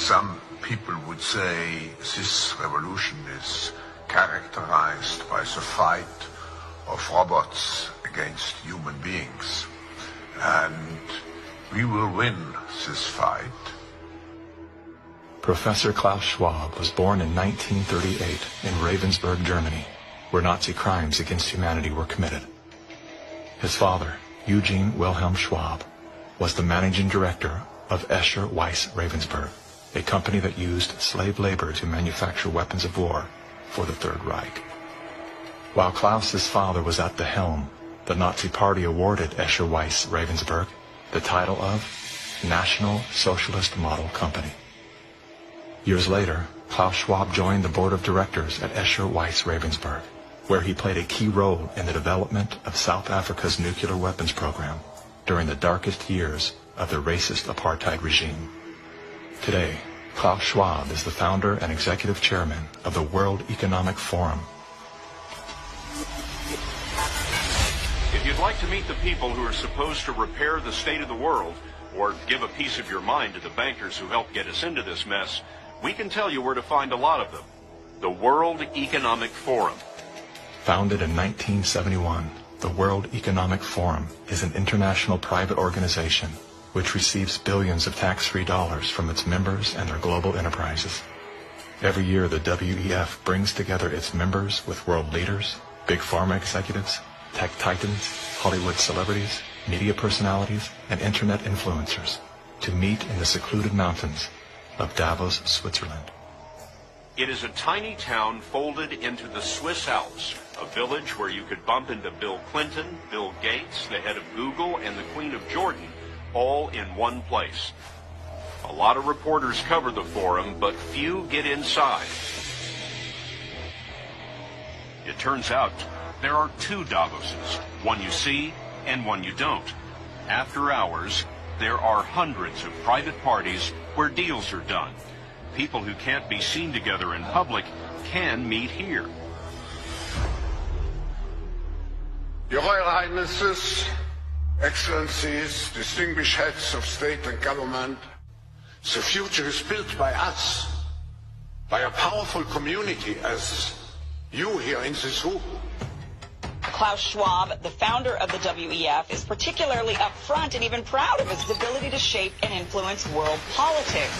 Some people would say this revolution is characterized by the fight of robots against human beings. And we will win this fight. Professor Klaus Schwab was born in 1938 in Ravensburg, Germany, where Nazi crimes against humanity were committed. His father, Eugene Wilhelm Schwab, was the managing director of Escher Weiss Ravensburg, a company that used slave labor to manufacture weapons of war for the Third Reich. While Klaus's father was at the helm, the Nazi Party awarded Escher Weiss Ravensburg the title of National Socialist Model Company. Years later, Klaus Schwab joined the board of directors at Escher Weiss Ravensburg, where he played a key role in the development of South Africa's nuclear weapons program during the darkest years of the racist apartheid regime. Today, Klaus Schwab is the founder and executive chairman of the World Economic Forum. If you'd like to meet the people who are supposed to repair the state of the world, or give a piece of your mind to the bankers who helped get us into this mess, we can tell you where to find a lot of them. The World Economic Forum. Founded in 1971, the World Economic Forum is an international private organization which receives billions of tax-free dollars from its members and their global enterprises. Every year, the WEF brings together its members with world leaders, big pharma executives, tech titans, Hollywood celebrities, media personalities, and internet influencers to meet in the secluded mountains of Davos, Switzerland. It is a tiny town folded into the Swiss Alps, a village where you could bump into Bill Clinton, Bill Gates, the head of Google, and the Queen of Jordan, all in one place. A lot of reporters cover the forum, but few get inside. It turns out there are two Davoses, one you see and one you don't. After hours, there are hundreds of private parties where deals are done. People who can't be seen together in public can meet here. Your Royal Highnesses, Excellencies, distinguished heads of state and government, the future is built by us, by a powerful community as you here in this room. Klaus Schwab, the founder of the WEF, is particularly upfront and even proud of his ability to shape and influence world politics.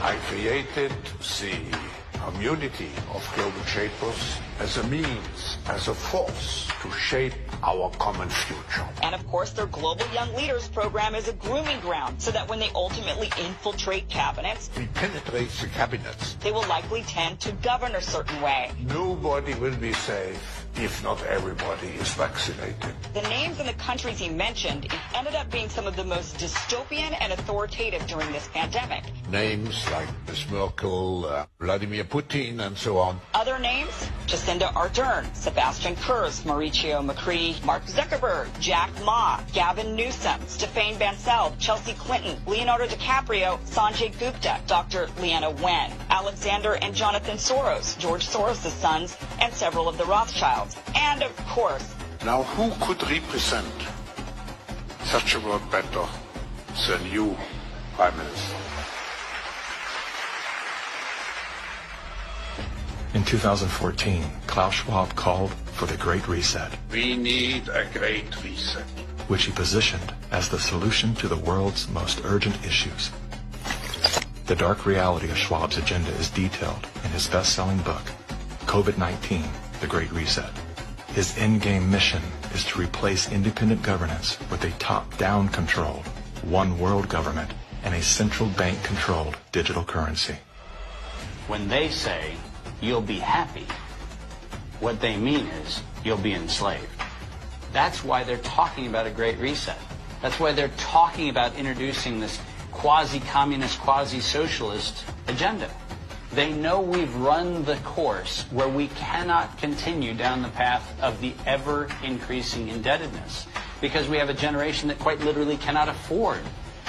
I created the community of global shapers as a means, as a force to shape our common future. And of course, their Global Young Leaders program is a grooming ground so that when they ultimately infiltrate cabinets, We penetrate the cabinets. they will likely tend to govern a certain way. Nobody will be safe if not everybody is vaccinated. The names and the countries he mentioned ended up being some of the most dystopian and authoritative during this pandemic. Names like Ms. Merkel, Vladimir Putin, and so on. Other names? Jacinda Ardern, Sebastian Kurz, Mauricio Macri, Mark Zuckerberg, Jack Ma, Gavin Newsom, Stéphane Bancel, Chelsea Clinton, Leonardo DiCaprio, Sanjay Gupta, Dr. Leana Wen, Alexander and Jonathan Soros, George Soros' sons, and several of the Rothschilds. And of course, Now who could represent such a world better than you, Prime Minister? In 2014, Klaus Schwab called for the Great Reset, We need a great reset. which he positioned as the solution to the world's most urgent issues. The dark reality of Schwab's agenda is detailed in his best-selling book, COVID-19, The Great Reset. His endgame mission is to replace independent governance with a top-down controlled, one world government and a central bank-controlled digital currency. When they say, you'll be happy, what they mean is, you'll be enslaved. That's why they're talking about a great reset. That's why they're talking about introducing this quasi-communist, quasi-socialist agenda. They know we've run the course where we cannot continue down the path of the ever-increasing indebtedness because we have a generation that quite literally cannot afford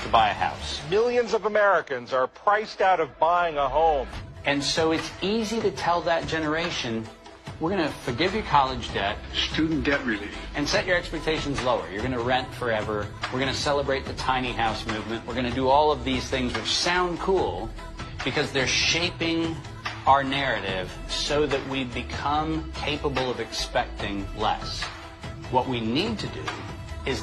to buy a house. Millions of Americans are priced out of buying a home. And so it's easy to tell that generation, we're going to forgive your college debt, Student debt relief. and set your expectations lower. You're going to rent forever. We're going to celebrate the tiny house movement. We're going to do all of these things which sound cool, because they're shaping our narrative so that we become capable of expecting less. What we need to do is not